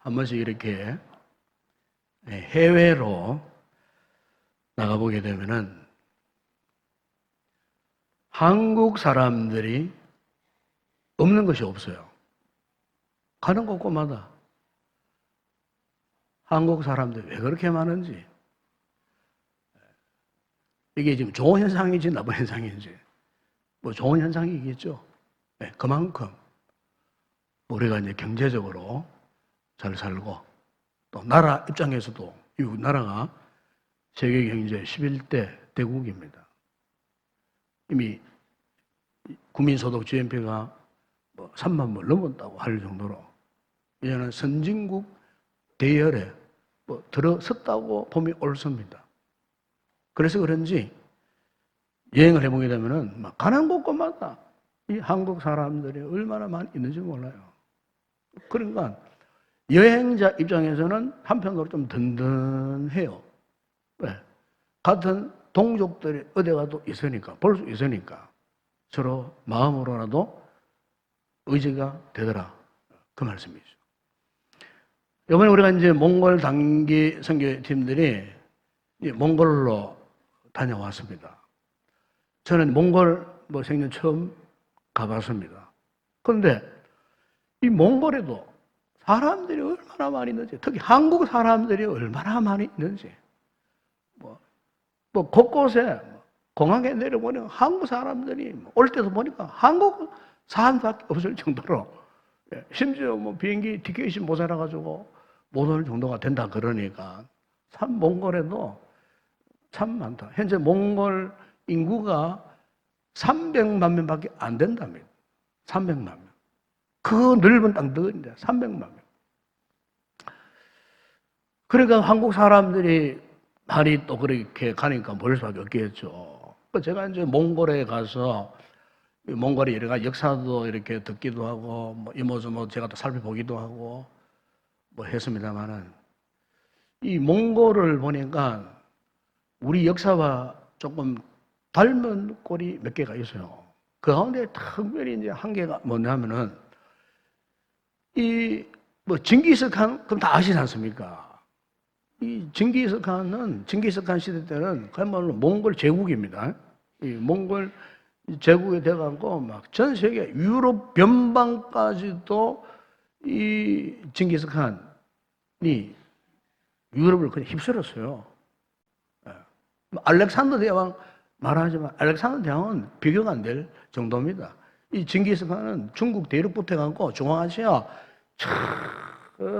한 번씩 이렇게 해외로 나가보게 되면은 한국 사람들이 없는 것이 없어요. 가는 곳곳마다 한국 사람들이 왜 그렇게 많은지, 이게 지금 좋은 현상인지 나쁜 현상인지, 뭐 좋은 현상이겠죠. 네, 그만큼 우리가 이제 경제적으로 잘 살고, 또 나라 입장에서도 이 나라가 세계 경제 11대 대국입니다. 이미 국민소득 GNP가 뭐 3만 번 넘었다고 할 정도로 이제는 선진국 대열에 뭐 들어섰다고 봄이 옳습니다. 그래서 그런지 여행을 해보게 되면은 막 가는 곳곳마다 이 한국 사람들이 얼마나 많이 있는지 몰라요. 그러니까 여행자 입장에서는 한편으로 좀 든든해요. 왜? 같은 동족들이 어디 가도 있으니까, 볼 수 있으니까 서로 마음으로라도 의지가 되더라. 그 말씀이죠. 이번에 우리가 이제 몽골 단기 선교팀들이 몽골로 다녀왔습니다. 저는 몽골 뭐 생전 처음 가봤습니다. 그런데 이 몽골에도 사람들이 얼마나 많이 있는지, 특히 한국 사람들이 얼마나 많이 있는지, 뭐 곳곳에 공항에 내려보니 한국 사람들이 올 때도 보니까 한국 사람밖에 없을 정도로, 심지어 뭐 비행기 티켓이 모자라가지고 못 올 정도가 된다 그러니까 참 몽골에도 참 많다. 현재 몽골 인구가 300만 명밖에 안 된답니다. 300만 명. 그 넓은 땅들인데 300만 명. 그러니까 한국 사람들이 많이 또 그렇게 가니까 모일 수밖에 없겠죠. 제가 이제 몽골에 가서 몽골의 여러 가지 역사도 이렇게 듣기도 하고, 뭐 이모저모 제가 또 살펴보기도 하고 뭐 했습니다만은, 이 몽골을 보니까 우리 역사와 조금 닮은 꼴이 몇 개가 있어요. 그 가운데 특별히 이제 한 개가 뭐냐면은, 이 뭐 징기스칸, 그럼 다 아시지 않습니까? 이 징기스칸은 징기스칸 시대 때는 그야말로 몽골 제국입니다. 이 몽골 제국이 돼갖고 막 전 세계 유럽 변방까지도 이 징기스칸이 유럽을 그냥 휩쓸었어요. 알렉산더 대왕 말하지만 알렉산더 대왕은 비교가 안 될 정도입니다. 이 징기스칸은 중국 대륙부터 해갖고 중앙아시아,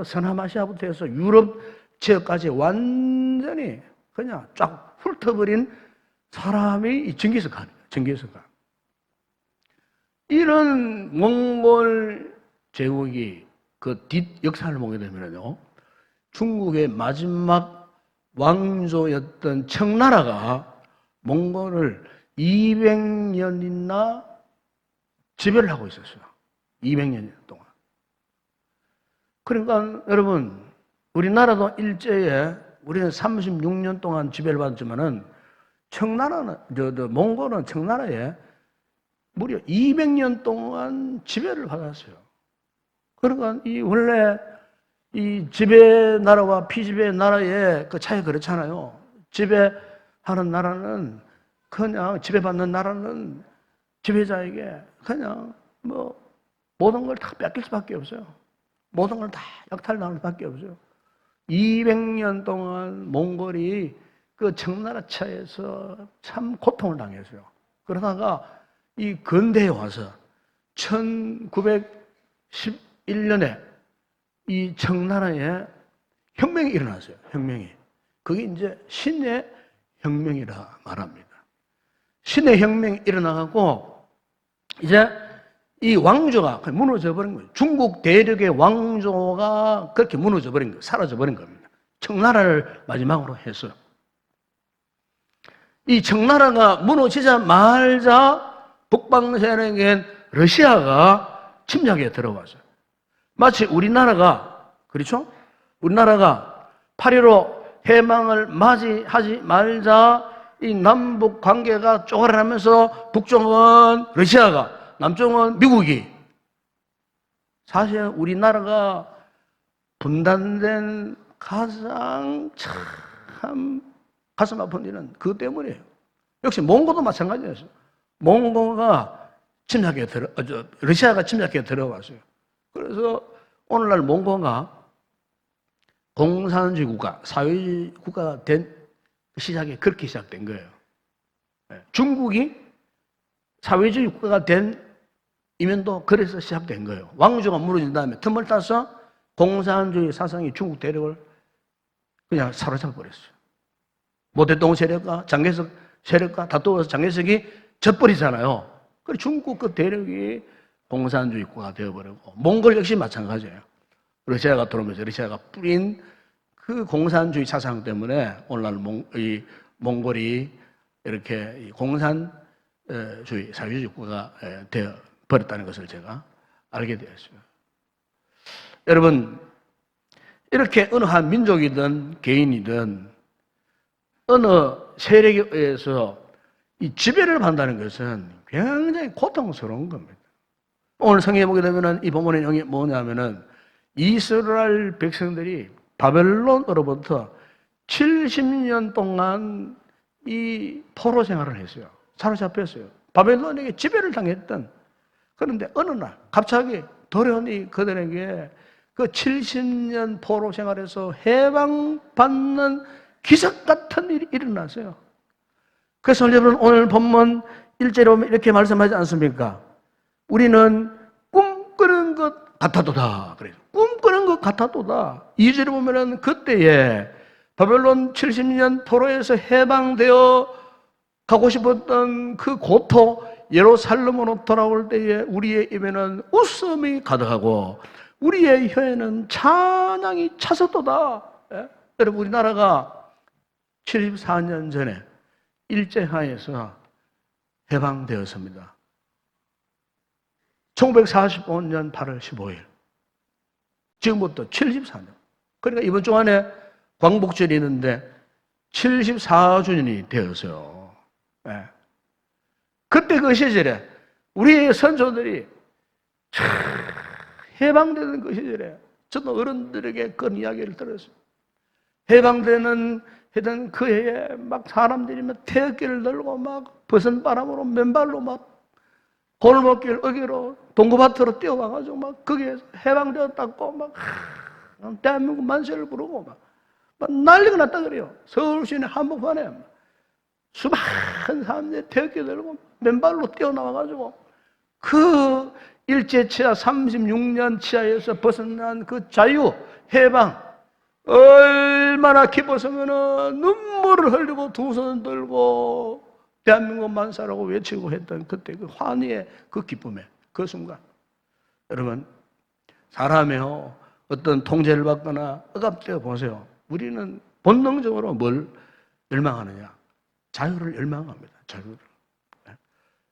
서남아시아부터 해서 유럽 지역까지 완전히 그냥 쫙 훑어버린 사람이 이 징기스칸이에요. 징기스칸. 이런 몽골 제국이 그 뒷 역사를 보게 되면요, 중국의 마지막 왕조였던 청나라가 몽골을 200년이나 지배를 하고 있었어요. 200년 동안. 그러니까 여러분, 우리나라도 일제에 우리는 36년 동안 지배를 받았지만은 청나라는, 몽골은 청나라에 무려 200년 동안 지배를 받았어요. 그러니까 이 원래 이 지배 나라와 피지배 나라의 그 차이가 그렇잖아요. 지배하는 나라는 그냥, 지배받는 나라는 지배자에게 그냥 뭐 모든 걸 다 뺏길 수밖에 없어요. 모든 걸 다 약탈당할 수밖에 없어요. 200년 동안 몽골이 그 청나라 차에서 참 고통을 당했어요. 그러다가 이 근대에 와서 1911년에 이 청나라에 혁명이 일어났어요. 혁명이. 그게 이제 신의 혁명이라 말합니다. 신의 혁명이 일어나고 이제 이 왕조가 무너져 버린 거예요. 중국 대륙의 왕조가 그렇게 무너져 버린 거예요. 사라져 버린 겁니다. 청나라를 마지막으로 해서. 이 청나라가 무너지자마자 북방 세력인 러시아가 침략에 들어왔어요. 마치 우리나라가, 그렇죠? 우리나라가 8.15 해방을 맞이하지 말자 이 남북 관계가 쪼그라들면서 북쪽은 러시아가, 남쪽은 미국이, 사실 우리나라가 분단된 가장 참 가슴 아픈 일은 그것 때문이에요. 역시 몽고도 마찬가지였어요. 몽고가 러시아가 침략해 들어왔어요. 그래서 오늘날 몽고가 공산주의 국가, 사회주의 국가가 된 시작이 그렇게 시작된 거예요. 중국이 사회주의 국가가 된 이면도 그래서 시작된 거예요. 왕조가 무너진 다음에 틈을 타서 공산주의 사상이 중국 대륙을 그냥 사로잡아 버렸어요. 모택동 세력과 장개석 세력과 다투어서 장개석이 져버리잖아요. 그래서 중국 그 대륙이 공산주의 국가가 되어버리고, 몽골 역시 마찬가지예요. 러시아가 들어오면서 러시아가 뿌린 그 공산주의 사상 때문에 오늘날 몽골이 이렇게 공산주의, 사회주의 국가가 되어 버렸다는 것을 제가 알게 되었어요. 여러분, 이렇게 어느 한 민족이든 개인이든 어느 세력에 의해서 이 지배를 받는다는 것은 굉장히 고통스러운 겁니다. 오늘 성경에 보게 되면 이 본문의 내용이 뭐냐면은 이스라엘 백성들이 바벨론으로부터 70년 동안 이 포로 생활을 했어요. 사로잡혔어요. 바벨론에게 지배를 당했던. 그런데 어느 날 갑자기 도련이 그들에게 그 70년 포로 생활에서 해방받는 기적 같은 일이 일어났어요. 그래서 여러분 오늘 본문 1절에 보면 이렇게 말씀하지 않습니까? 우리는 꿈꾸는 것 같아도다. 그래요. 꿈꾸는 것 같아도다. 2절에 보면은 그때에 바벨론 70년 포로에서 해방되어 가고 싶었던 그 고토 예루살렘으로 돌아올 때에 우리의 입에는 웃음이 가득하고 우리의 혀에는 찬양이 차섰도다. 예? 여러분 우리나라가 74년 전에 일제하에서 해방되었습니다. 1945년 8월 15일. 지금부터 74년. 그러니까 이번 주 안에 광복절이 있는데 74주년이 되었어요. 네. 그때 그 시절에 우리의 선조들이 해방되는 그 시절에 저도 어른들에게 그런 이야기를 들었어요. 해방되는 그 해에 막 사람들이 막 태극기를 들고 막 벗은 바람으로 맨발로 막 골목길 어기로 동구밭으로 뛰어와가지고 막 거기에서 해방되었다고 막 대한민국 만세를 부르고 막 난리가 났다 그래요. 서울 시내 한복판에 수많은 사람들이 태극기 들고 맨발로 뛰어나와가지고 그 일제치하 36년 치하에서 벗어난 그 자유, 해방 얼마나 기뻤으면 눈물을 흘리고 두 손 들고 대한민국 만사라고 외치고 했던 그때 그 환희의 그 기쁨의 그 순간. 여러분 사람이요 어떤 통제를 받거나 억압되어 보세요. 우리는 본능적으로 뭘 열망하느냐? 자유를 열망합니다. 자유를.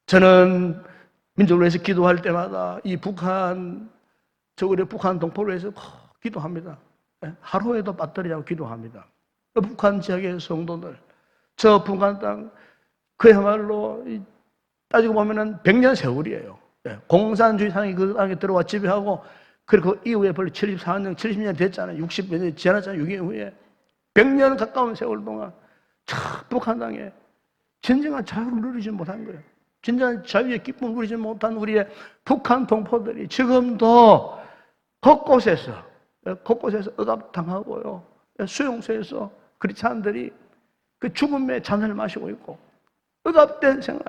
저는 민족을 위해서 기도할 때마다 이 북한 동포를 위해서 기도합니다. 하루에도 배터리하고 기도합니다. 북한 지역의 성도들, 저 북한 땅 그야말로 따지고 보면은 100년 세월이에요. 공산주의 상이 그 땅에 들어와 지배하고 그리고 그 이후에 벌써 74년, 70년 됐잖아요. 60몇 년 지났잖아요. 6.25 후에 100년 가까운 세월 동안 북한 땅에 진정한 자유를 누리지 못한 거예요. 진정한 자유의 기쁨을 누리지 못한 우리의 북한 동포들이 지금도 곳곳에서 억압당하고요. 수용소에서 크리스찬들이 그 죽음의 잔을 마시고 있고 억압된 생활.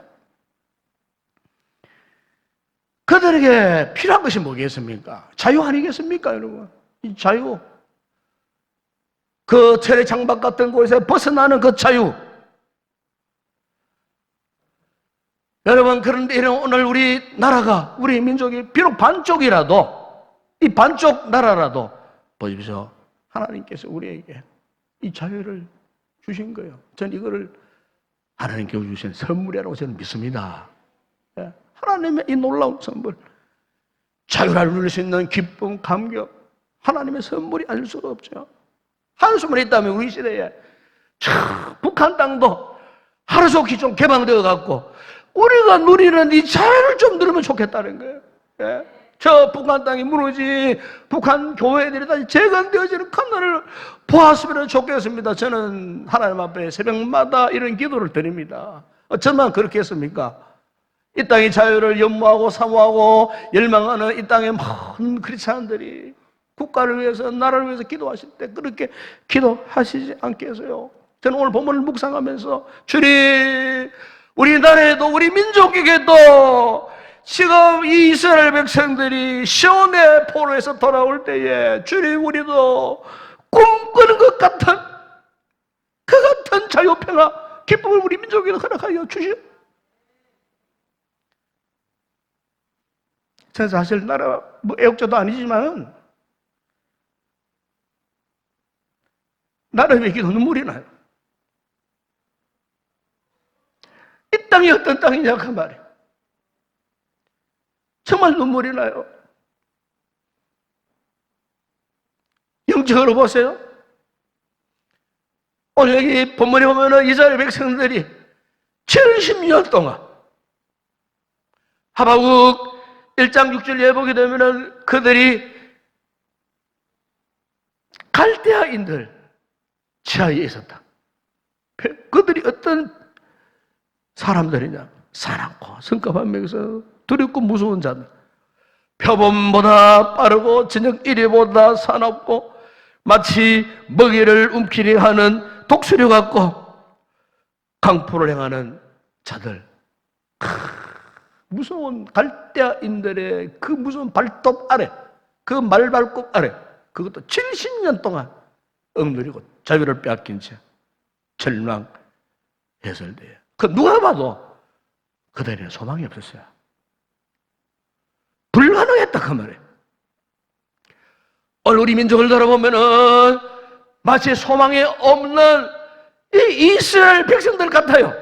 그들에게 필요한 것이 뭐겠습니까? 자유 아니겠습니까, 여러분? 이 자유. 그 철의 장박 같은 곳에서 벗어나는 그 자유. 여러분, 그런데 오늘 우리 나라가, 우리 민족이 비록 반쪽이라도, 이 반쪽 나라라도, 보십시오. 하나님께서 우리에게 이 자유를 주신 거예요. 전 이거를 하나님께서 주신 선물이라고 저는 믿습니다. 하나님의 이 놀라운 선물, 자유를 누릴 수 있는 기쁨, 감격, 하나님의 선물이 아닐 수가 없죠. 한숨을 있다면 우리 시대에 북한 땅도 하루속히 좀 개방되어 갖고 우리가 누리는 이 자유를 좀 누리면 좋겠다는 거예요. 저 북한 땅이 무너지 북한 교회들이 다시 재건되어지는 그날을 보았으면 좋겠습니다. 저는 하나님 앞에 새벽마다 이런 기도를 드립니다. 저만 그렇게 했습니까? 이 땅의 자유를 연모하고 사모하고 열망하는 이 땅의 많은 크리스찬들이 국가를 위해서 나라를 위해서 기도하실 때 그렇게 기도하시지 않겠어요? 저는 오늘 본문을 묵상하면서 주님, 우리나라에도 우리 민족에게도 지금 이 이스라엘 백성들이 시온의 포로에서 돌아올 때에 주님, 우리도 꿈꾸는 것 같은 그 같은 자유, 평화, 기쁨을 우리 민족에게 허락하여 주시오. 저는 사실 나라 애국자도 아니지만 나라에 기도 눈물이 나요. 이 땅이 어떤 땅이냐 그 말이에요. 정말 눈물이 나요. 영적으로 보세요. 오늘 여기 본문에 보면 이스라엘 백성들이 70년 동안 하박국 1장 6절에 보게 되면 그들이 갈대아인들 지하에 있었다. 그들이 어떤 사람들이냐? 사납고 성급한 두렵고 무서운 자들. 표범보다 빠르고 저녁 이리보다 사납고 마치 먹이를 움키려 하는 독수리 같고 강포를 행하는 자들. 무서운 갈대아인들의 그 무서운 발톱 아래, 그 말발굽 아래, 그것도 70년 동안 억누리고 자유를 빼앗긴 채 절망해설돼요. 그 누가 봐도 그들에게 소망이 없었어요. 불가능했다 그 말이에요. 오늘 우리 민족을 돌아보면은 마치 소망이 없는 이 이스라엘 백성들 같아요.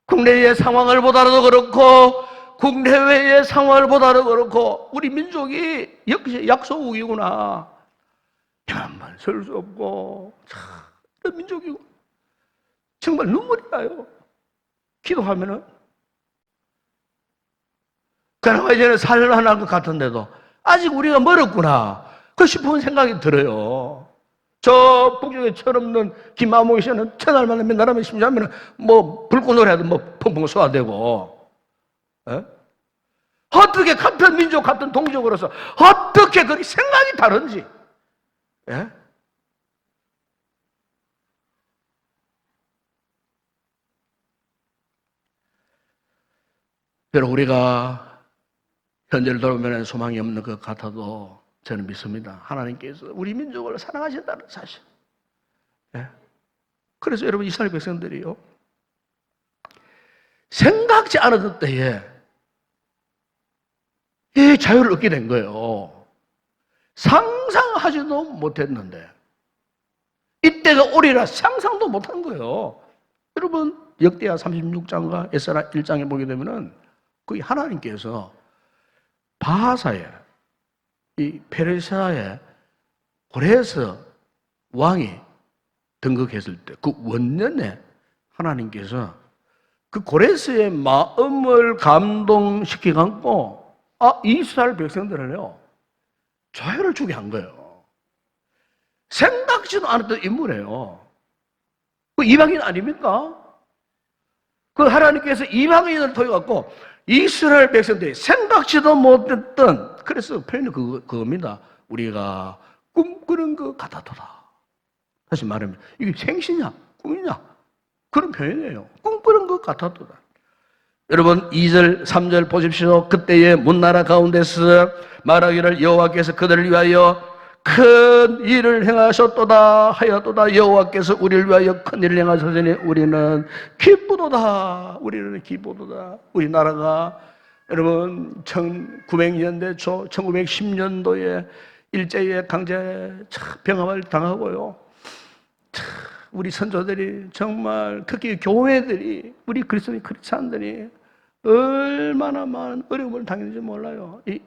국내의 상황을 보다도 그렇고 국내외의 상황을 보다도 그렇고 우리 민족이 역시 약소국이구나. 야만 설 수 없고 참 민족이고 정말 눈물이 나요. 기도하면은 그나마 이제는 살만할 것 같은데도 아직 우리가 멀었구나 그 싶은 생각이 들어요. 저 북쪽에 철없는 김만복이 씨는 천할 만나면 나라면 심지하면 뭐 불꽃놀이라도 뭐 펑펑 쏘아대고 어떻게 같은 민족 같은 동족으로서 어떻게 그렇게 생각이 다른지 예? 여러분 우리가 현재를 돌아보면 소망이 없는 것 같아도 저는 믿습니다. 하나님께서 우리 민족을 사랑하신다는 사실. 예? 그래서 여러분 이스라엘 백성들이요 생각지 않았던 때에 이 자유를 얻게 된 거예요. 상상하지도 못했는데 이때가 오리라 상상도 못한 거예요. 여러분 역대하 36장과 에스라 1장에 보게 되면은 거기 하나님께서 바하사에 이 페르시아의 고레스 왕이 등극했을 때 그 원년에 하나님께서 그 고레스의 마음을 감동시키고 이스라엘 백성들을요 자유를 주게 한 거예요. 생각지도 않았던 인물이에요. 그 이방인 아닙니까? 그 하나님께서 이방인을 통해 갖고 이스라엘 백성들이 생각지도 못했던 그래서 표현이 그겁니다. 우리가 꿈꾸는 것 같았도다. 다시 말하면 이게 생시냐 꿈이냐 그런 표현이에요. 꿈꾸는 것 같았도다. 여러분 2절 3절 보십시오. 그때의 문나라 가운데서 말하기를 여호와께서 그들을 위하여 큰 일을 행하셨도다 하였도다. 여호와께서 우리를 위하여 큰 일을 행하셨으니 우리는 기쁘도다. 우리는 기쁘도다. 우리나라가 여러분 1900년대 초 1910년도에 일제의 강제 병합을 당하고요. 우리 선조들이 정말 특히 교회들이 우리 그리스도인 크리스찬들이 얼마나 많은 어려움을 당했는지 몰라요. 이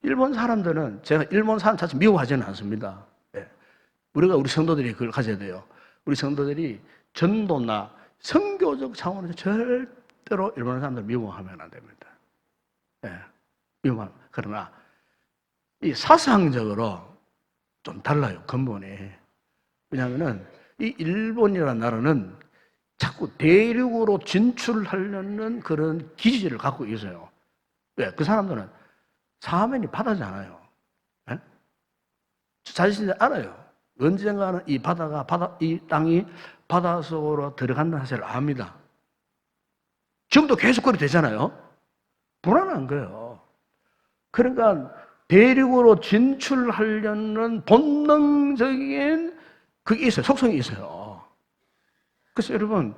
일본 사람들은 제가 일본 사람 자체 미워하지는 않습니다. 예. 우리 성도들이 그걸 가져야 돼요. 우리 성도들이 전도나 선교적 차원에서 절대로 일본 사람들 미워하면 안 됩니다. 예. 그러나 이 사상적으로 좀 달라요, 근본이. 왜냐하면은 이 일본이라는 나라는 자꾸 대륙으로 진출하려는 그런 기질을 갖고 있어요. 왜? 그 사람들은 사면이 바다잖아요. 예? 자신이 알아요. 언젠가는 이 이 땅이 바다 속으로 들어간다는 사실을 압니다. 지금도 계속 그렇게 되잖아요. 불안한 거예요. 그러니까 대륙으로 진출하려는 본능적인 그게 있어요. 속성이 있어요. 그래서 여러분,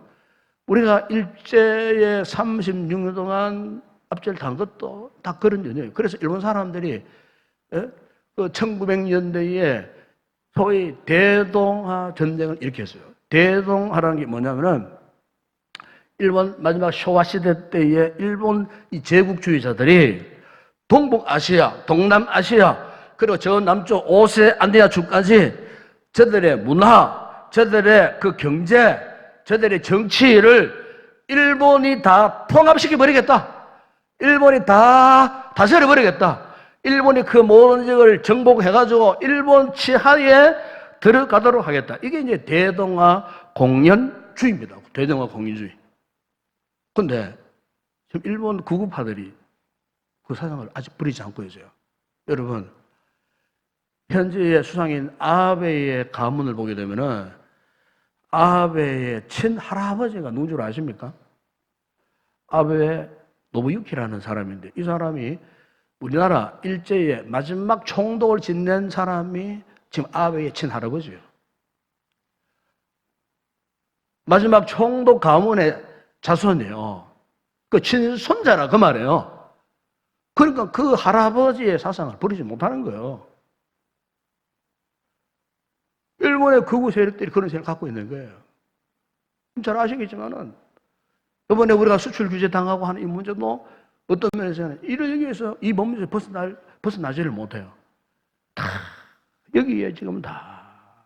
우리가 일제에 36년 동안 압제를 당한 것도 다 그런 연유예요. 그래서 일본 사람들이 그 1900년대에 소위 대동아 전쟁을 일으켰어요. 대동아라는 게 뭐냐면은 일본 마지막 쇼와 시대 때에 일본 이 제국주의자들이 동북아시아, 동남아시아, 그리고 저 남쪽 오세아니아주까지 저들의 문화, 저들의 그 경제, 저들의 정치를 일본이 다 통합시켜버리겠다. 일본이 다 다스려버리겠다. 일본이 그 모든 지역을 정복해가지고 일본 치하에 들어가도록 하겠다. 이게 이제 대동아 공연주의입니다. 대동아 공연주의. 근데 지금 일본 구구파들이 그 사상을 아직 버리지 않고 있어요. 여러분, 현재의 수상인 아베의 가문을 보게 되면은 아베의 친할아버지가 누군 줄 아십니까? 아베 노부유키라는 사람인데 이 사람이 우리나라 일제의 마지막 총독을 지낸 사람이 지금 아베의 친할아버지예요. 마지막 총독 가문의 자손이에요. 그 친손자라 그 말이에요. 그러니까 그 할아버지의 사상을 버리지 못하는 거예요. 일본의 극우 세력들이 그런 세력을 갖고 있는 거예요. 잘 아시겠지만은 이번에 우리가 수출 규제 당하고 하는 이 문제도 어떤 면에서는 이런 여기에서 이 범위에서 벗어나지를 못해요. 다 여기에 지금 다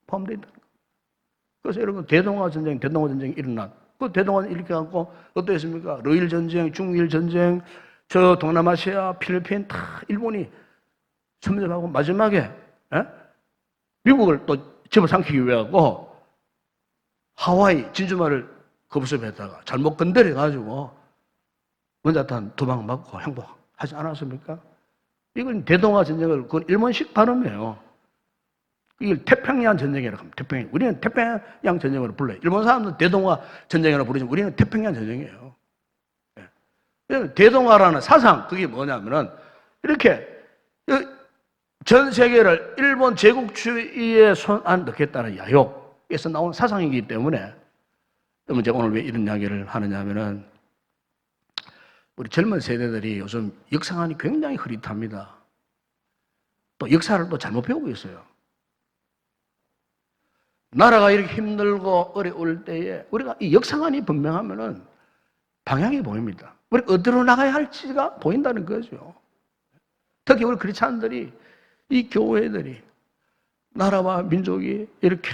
포함되어 있다. 그래서 여러분 대동아 전쟁이 일어난 그 대동아는 이렇게 갖고 어떠했습니까? 러일 전쟁, 중일 전쟁, 저 동남아시아, 필리핀 다 일본이 점령하고 마지막에 미국을 또 집어삼키기 위하고 하와이 진주만을 급습했다가 잘못 건드려가지고 원자탄 2방 맞고 행복하지 않았습니까? 이건 대동아 전쟁을 그건 일본식 발음이에요. 이걸 태평양 전쟁이라고 합니다. 태평양. 우리는 태평양 전쟁으로 불러요. 일본 사람들은 대동아 전쟁이라고 부르지만 우리는 태평양 전쟁이에요. 대동아라는 사상, 그게 뭐냐면은 이렇게 전 세계를 일본 제국주의에 손 안 넣겠다는 야욕에서 나온 사상이기 때문에 그러면 제가 오늘 왜 이런 이야기를 하느냐 하면은 우리 젊은 세대들이 요즘 역사관이 굉장히 흐릿합니다. 또 역사를 또 잘못 배우고 있어요. 나라가 이렇게 힘들고 어려울 때에 우리가 이 역사관이 분명하면은 방향이 보입니다. 우리가 어디로 나가야 할지가 보인다는 거죠. 특히 우리 크리스찬들이 이 교회들이 나라와 민족이 이렇게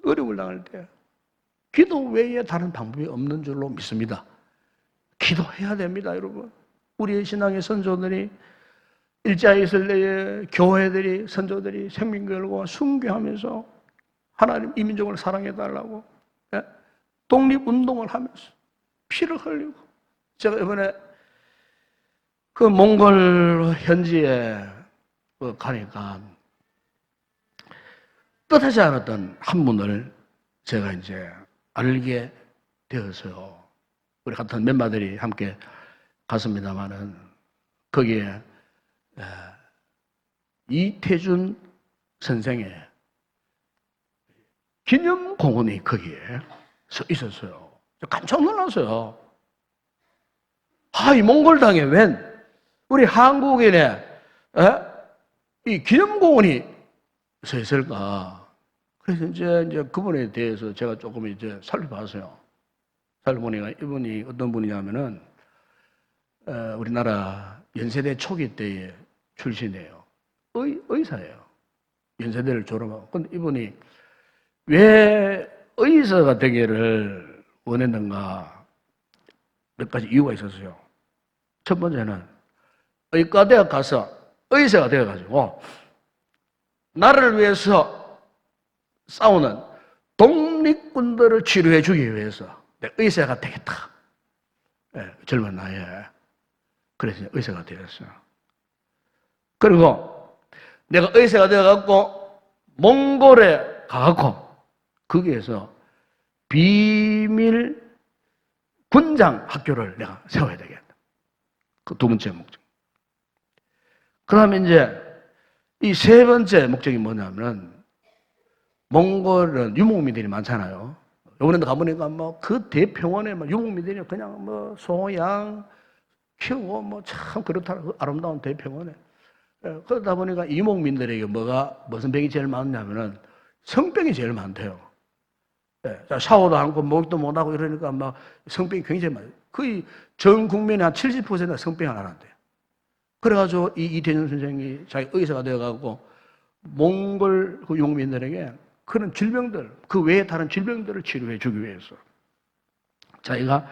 어려움을 당할 때 기도 외에 다른 방법이 없는 줄로 믿습니다. 기도해야 됩니다, 여러분. 우리의 신앙의 선조들이 일제에 있을 때에 교회들이 선조들이 생명 걸고 순교하면서 하나님 이 민족을 사랑해달라고 독립운동을 하면서 피를 흘리고 제가 이번에 그 몽골 현지에 가니까 뜻하지 않았던 한 분을 제가 이제 알게 되었어요. 우리 같은 멤버들이 함께 갔습니다마는 거기에 이태준 선생의 기념공원이 거기에 서 있었어요. 깜짝 놀랐어요. 이 몽골 땅에 웬 우리 한국인의 이 기념공원이 서 있을까? 그래서 이제 그분에 대해서 제가 조금 이제 살펴봤어요. 살펴보니까 이분이 어떤 분이냐면은 우리나라 연세대 초기 때의 출신이에요. 의사예요. 연세대를 졸업하고. 근데 이분이 왜 의사가 되기를 원했는가? 몇 가지 이유가 있었어요. 첫 번째는 의과대학 가서 의사가 되어가지고 나라를 위해서 싸우는 독립군들을 치료해 주기 위해서 내가 의사가 되겠다. 네, 젊은 나이에. 그래서 의사가 되었어요. 그리고 내가 의사가 되어갖고 몽골에 가갖고 거기에서 비밀 군장 학교를 내가 세워야 되겠다. 그 두 번째 목적. 그 다음에 이제 이 세 번째 목적이 뭐냐면 몽골은 유목민들이 많잖아요. 요번에도 가보니까 뭐 그 대평원에 막 유목민들이 그냥 뭐 소양 키우고 뭐 참 그렇다. 그 아름다운 대평원에. 그러다 보니까 이목민들에게 무슨 병이 제일 많냐면은 성병이 제일 많대요. 샤워도 안 하고 목욕도 못 하고 이러니까 막 성병이 굉장히 많아요. 거의 전 국민의 한 70%가 성병 안 한대요. 그래가지고 이태준 선생이 자기 의사가 되어가고 몽골 그 용민들에게 그런 질병들, 그 외에 다른 질병들을 치료해 주기 위해서 자기가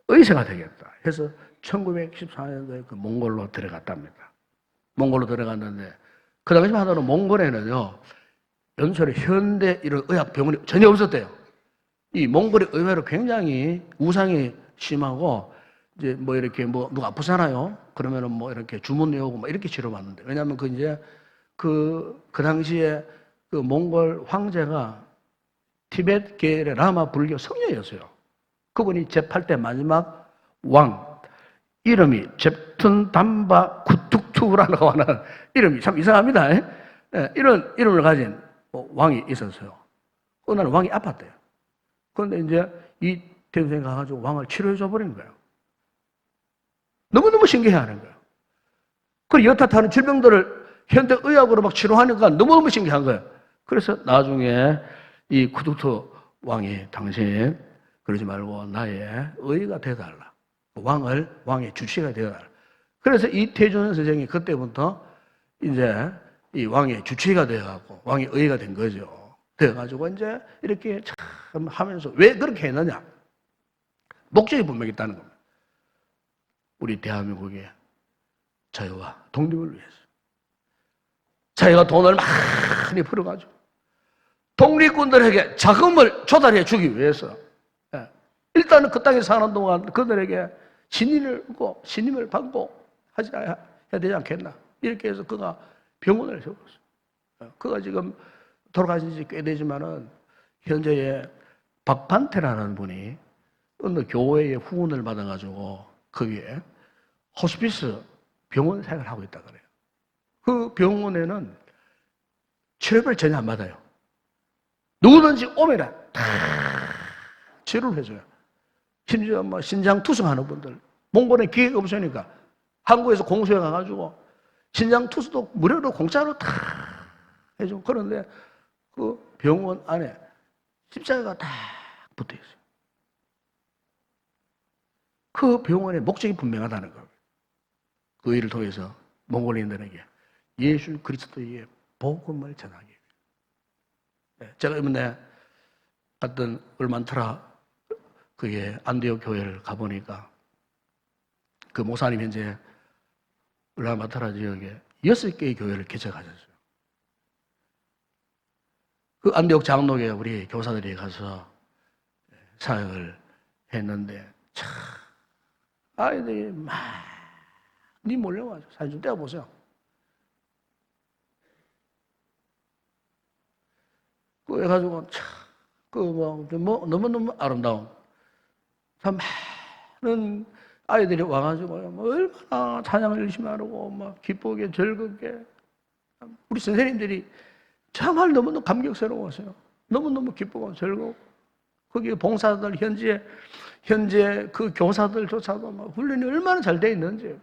의사가 되겠다 해서 1914년도에 그 몽골로 들어갔답니다. 몽골로 들어갔는데 그 당시만 하더라도 몽골에는요 연설에 현대 이런 의학병원이 전혀 없었대요. 이 몽골이 의외로 굉장히 우상이 심하고 이제 뭐 이렇게 뭐 누가 아프잖아요. 그러면은 뭐 이렇게 주문 외우고 뭐 이렇게 치료받는데 왜냐하면 그 이제 그 당시에 그 몽골 황제가 티베트 계열의 라마 불교 성녀였어요. 그분이 제8대 마지막 왕 이름이 잽툰 담바 구툭투라고 하는 이름이 참 이상합니다. 이런 이름을 가진 왕이 있었어요. 어느 날 왕이 아팠대요. 그런데 이제 이 대선생이 가가지고 왕을 치료해 줘버린 거예요. 너무너무 신기해하는 거예요. 그 여타하는 질병들을 현대 의학으로 막 치료하니까 너무너무 신기한 거예요. 그래서 나중에 이 쿠두트 왕이 당신 그러지 말고 나의 의가 되어달라. 왕의 주치가 되어달라. 그래서 이태준 선생이 그때부터 이제 이 왕의 주치가 되어가고 왕의 의가 된 거죠. 되어가지고 이제 이렇게 참 하면서 왜 그렇게 했느냐? 목적이 분명히 있다는 겁니다. 우리 대한민국의 자유와 독립을 위해서. 자기가 돈을 많이 벌어가지고 독립군들에게 자금을 조달해 주기 위해서 일단은 그 땅에 사는 동안 그들에게 신임을 받고 해야 되지 않겠나. 이렇게 해서 그가 병원을 세웠어요. 그가 지금 돌아가신 지 꽤 되지만은 현재의 박판태라는 분이 어느 교회의 후원을 받아가지고 거기에 호스피스 병원 생활을 하고 있다 그래요. 그 병원에는 치료비를 전혀 안 받아요. 누구든지 오면은 다 치료를 해줘요. 심지어 뭐 신장 투숙하는 분들, 몽골에 기회가 없으니까 한국에서 공수해 가가지고 신장 투수도 무료로 공짜로 다 해주고 그런데 그 병원 안에 십자가가 딱 붙어 있어요. 그 병원의 목적이 분명하다는 거예요. 그 일을 통해서 몽골인들에게 예수 그리스도의 복음을 전하기 위해. 제가 이번에 갔던 울만트라 그게 안디옥 교회를 가보니까 그 목사님 현재 울란바토르 지역에 6개의 교회를 개척하셨어요. 그 안디옥 장로교에 우리 교사들이 가서 사역을 했는데 참 아이들이 많이 몰려와서 사진 좀 떼어보세요. 그 해가지고 참 너무너무 아름다운 참 많은 아이들이 와가지고 뭐 얼마나 찬양을 열심히 하고 막 기쁘게 즐겁게 우리 선생님들이 정말 너무너무 감격스러웠어요. 너무너무 기쁘고 즐겁고 거기 봉사들 현재 그 교사들조차도 막 훈련이 얼마나 잘 돼 있는지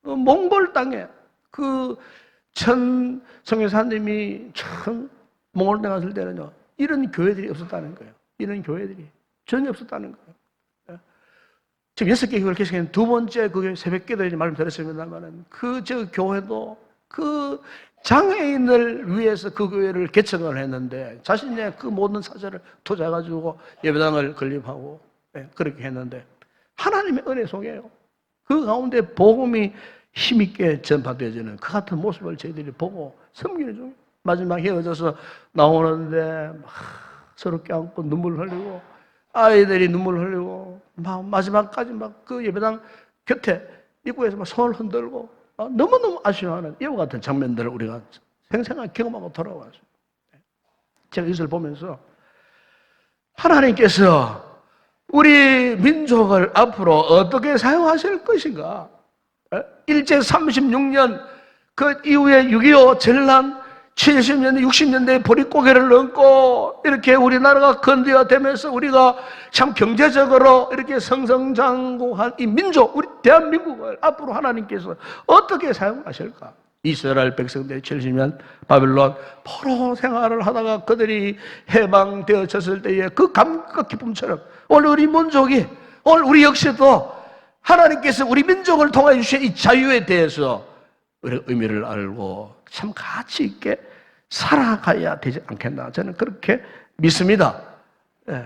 그 몽골 땅에 그 천 성교사님이 참 몽골 땅에 갔을 때는요 이런 교회들이 없었다는 거예요. 이런 교회들이 전혀 없었다는 거예요. 지금 6개 교회를 개척한 두 번째 그게 새벽기도에 말씀드렸습니다만은 저 교회도 그 장애인을 위해서 그 교회를 개척을 했는데 자신의 그 모든 사절을 투자해가지고 예배당을 건립하고 그렇게 했는데 하나님의 은혜 속에요. 그 가운데 복음이 힘있게 전파되어지는 그 같은 모습을 저희들이 보고 섬기는 중. 마지막 헤어져서 나오는데 막 서로 껴안고 눈물 흘리고 아이들이 눈물 흘리고 막 마지막까지 막 그 예배당 곁에 입구에서 막 손을 흔들고 너무너무 아쉬워하는 이와 같은 장면들을 우리가 생생하게 경험하고 돌아왔어요. 제가 이것을 보면서 하나님께서 우리 민족을 앞으로 어떻게 사용하실 것인가? 일제 36년 그 이후에 6.25 전란 70년대, 60년대에 보릿고개를 넘고 이렇게 우리나라가 건드려되면서 우리가 참 경제적으로 이렇게 성성장구한 이 민족, 우리 대한민국을 앞으로 하나님께서 어떻게 사용하실까? 이스라엘 백성들이 70년 바벨론 포로 생활을 하다가 그들이 해방되어졌을 때의 그 감격 기쁨처럼 오늘 우리 민족이, 오늘 우리 역시도 하나님께서 우리 민족을 통해 주신 이 자유에 대해서 우리의 의미를 알고 참 가치 있게 살아가야 되지 않겠나, 저는 그렇게 믿습니다. 예.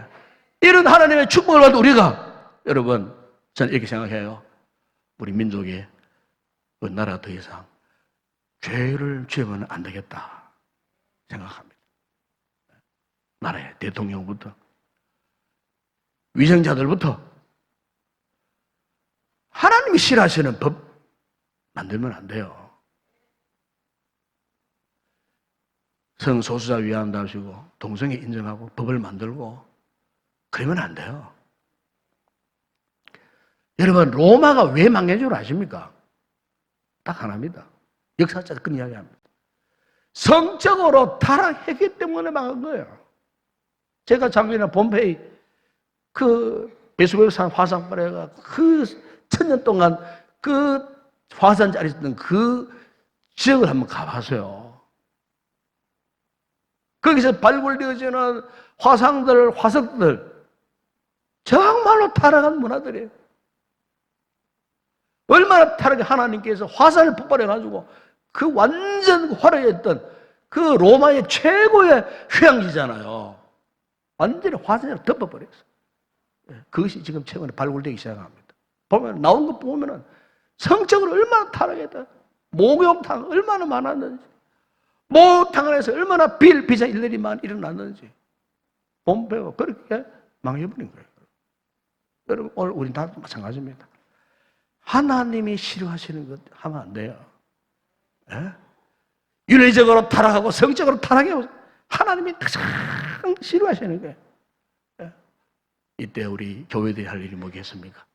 이런 하나님의 축복을 받은 우리가, 여러분, 저는 이렇게 생각해요. 우리 민족이 나라가 더 이상 죄를 지으면 안 되겠다 생각합니다. 나라의 대통령부터 위정자들부터 하나님이 싫어하시는 법 만들면 안 돼요. 성소수자 위한답시고 동성애 인정하고 법을 만들고 그러면 안 돼요. 여러분, 로마가 왜 망한 줄 아십니까? 딱 하나입니다. 역사적으로 그 이야기합니다. 성적으로 타락했기 때문에 망한 거예요. 제가 작년에 폼페이 그 베수비우스 화산발에가 그 천년 동안 그 화산 자리에 있던 그 지역을 한번 가봤어요. 거기서 발굴되어지는 화상들, 화석들, 정말로 타락한 문화들이에요. 얼마나 타락해. 하나님께서 화산을 폭발해가지고 그 완전 화려했던 그 로마의 최고의 휴양지잖아요. 완전히 화산으로 덮어버렸어요. 그것이 지금 최근에 발굴되기 시작합니다. 보면, 나온 거 보면은 성적으로 얼마나 타락했다. 목욕탕 얼마나 많았는지, 목욕탕 안에서 얼마나 비일비재한 일들이 일어났는지, 폼페이오가 그렇게 망해버린 거예요. 여러분, 오늘 우리 다 마찬가지입니다. 하나님이 싫어하시는 것 하면 안 돼요. 예? 윤리적으로 타락하고 성적으로 타락하고 하나님이 가장 싫어하시는 거예요. 예? 이때 우리 교회들이 할 일이 뭐겠습니까?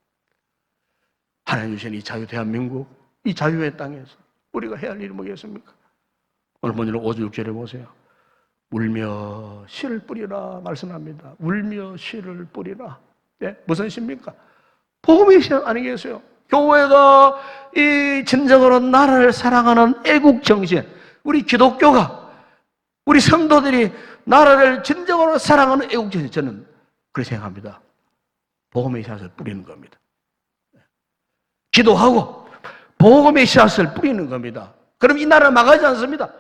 하나님 주신 이 자유 대한민국, 이 자유의 땅에서 우리가 해야 할 일이 뭐겠습니까? 오늘 본문 5절 6절에 보세요. 울며 씨를 뿌리라 말씀합니다. 울며 씨를 뿌리라. 네? 무슨 씨입니까? 복음의 씨 아니겠어요? 교회가 이 진정으로 나라를 사랑하는 애국 정신, 우리 기독교가, 우리 성도들이 나라를 진정으로 사랑하는 애국 정신, 저는 그렇게 생각합니다. 복음의 씨앗을 뿌리는 겁니다. 기도하고 복음의 씨앗을 뿌리는 겁니다. 그럼 이 나라 망하지 않습니다.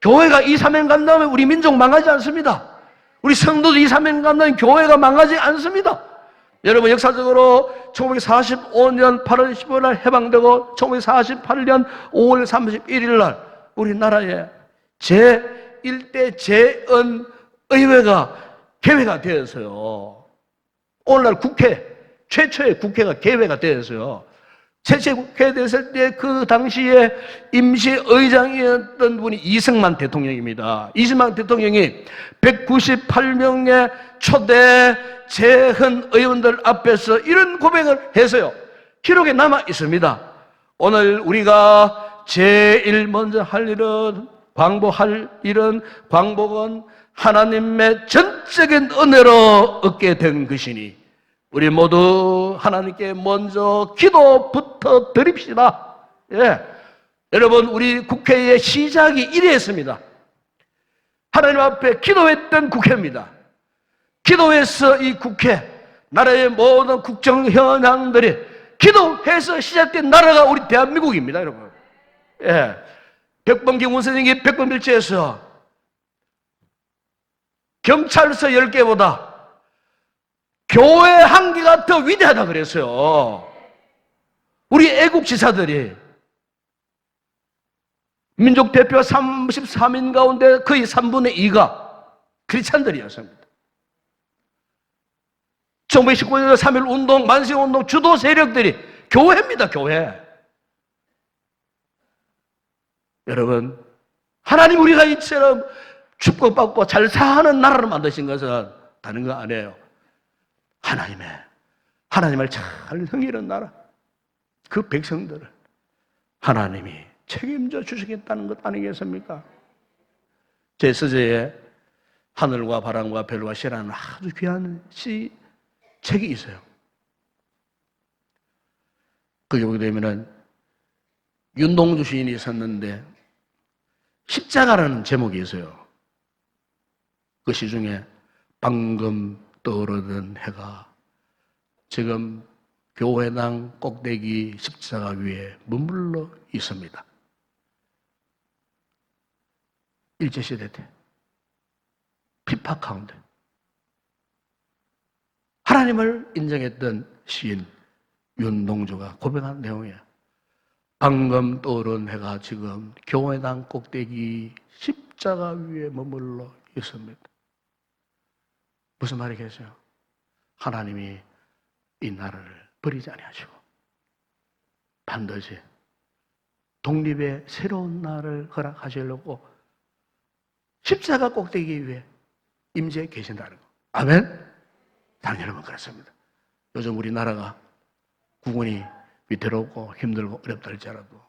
교회가 이 사명 감당하면 우리 민족 망하지 않습니다. 우리 성도도 이 사명 감당하면 교회가 망하지 않습니다. 여러분, 역사적으로 1945년 8월 15일 날 해방되고 1948년 5월 31일 날 우리나라에 제1대 재헌의회가 개회가 되었어요. 오늘날 국회, 최초의 국회가 개회가 되었어요. 최초의 국회가 됐을 때 그 당시에 임시의장이었던 분이 이승만 대통령입니다. 이승만 대통령이 198명의 초대 재헌 의원들 앞에서 이런 고백을 해서요, 기록에 남아 있습니다. 오늘 우리가 제일 먼저 할 일은, 광복할 일은, 광복은 하나님의 전적인 은혜로 얻게 된 것이니 우리 모두 하나님께 먼저 기도부터 드립시다. 예. 여러분, 우리 국회의 시작이 이랬습니다. 하나님 앞에 기도했던 국회입니다. 기도해서 이 국회, 나라의 모든 국정 현황들이 기도해서 시작된 나라가 우리 대한민국입니다, 여러분. 예. 백범기 원선생이 백범일지에서 경찰서 10개보다 교회 한 개가 더 위대하다 그랬어요. 우리 애국 지사들이 민족 대표 33인 가운데 거의 3분의 2가 크리스찬들이었습니다. 1919년 3.1 운동, 만세운동 주도 세력들이 교회입니다, 교회. 여러분, 하나님 우리가 이처럼 축복받고 잘 사는 나라를 만드신 것은 다른 거 아니에요. 하나님을 잘 섬기는 나라, 그 백성들을 하나님이 책임져 주시겠다는 것 아니겠습니까? 제 서재에 하늘과 바람과 별과 시라는 아주 귀한 책이 있어요. 거기 보게 되면은 윤동주 시인이 썼는데 십자가라는 제목이 있어요. 그 시 중에 방금 떠오르던 해가 지금 교회당 꼭대기 십자가 위에 머물러 있습니다. 일제시대 때 핍박 가운데 하나님을 인정했던 시인 윤동주가 고백한 내용이에요. 방금 떠오른 해가 지금 교회당 꼭대기 십자가 위에 머물러 있습니다. 무슨 말이겠어요? 하나님이 이 나라를 버리지 아니하시고 반드시 독립의 새로운 날을 허락하시려고 십자가 꼭대기 위에 임재해 계신다는 거. 아멘? 사랑하는 여러분, 그렇습니다. 요즘 우리나라가 국군이 위태롭고 힘들고 어렵다 할지라도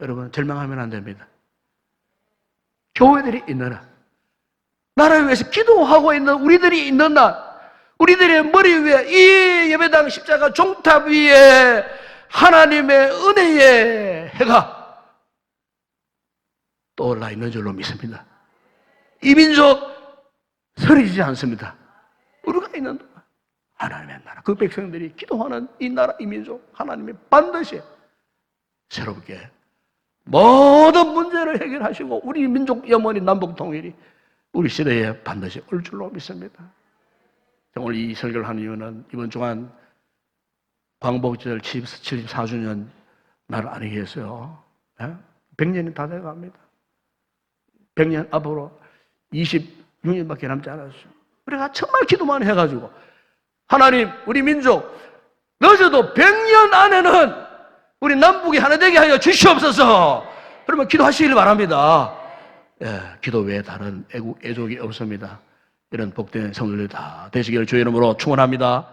여러분 절망하면 안 됩니다. 교회들이 있는 나라를 위해서 기도하고 있는 우리들이 있는 날, 우리들의 머리 위에 이 예배당 십자가 종탑 위에 하나님의 은혜의 해가 떠올라 있는 줄로 믿습니다. 이 민족 서리지 않습니다. 우리가 있는 동안 하나님의 나라, 그 백성들이 기도하는 이 나라, 이 민족, 하나님이 반드시 새롭게 모든 문제를 해결하시고 우리 민족 영원히 남북 통일이 우리 시대에 반드시 올 줄로 믿습니다. 오늘 이 설교를 하는 이유는 이번 주간 광복절 74주년 날 아니겠어요? 100년이 다 돼갑니다. 100년 앞으로 26년밖에 남지 않았어요. 우리가 정말 기도만 해가지고 하나님, 우리 민족 늦어도 100년 안에는 우리 남북이 하나 되게 하여 주시옵소서. 그러면 기도하시길 바랍니다. 기도 외에 다른 애족이 없습니다. 이런 복된 성도들 다 되시기를 주의 이름으로 축원합니다.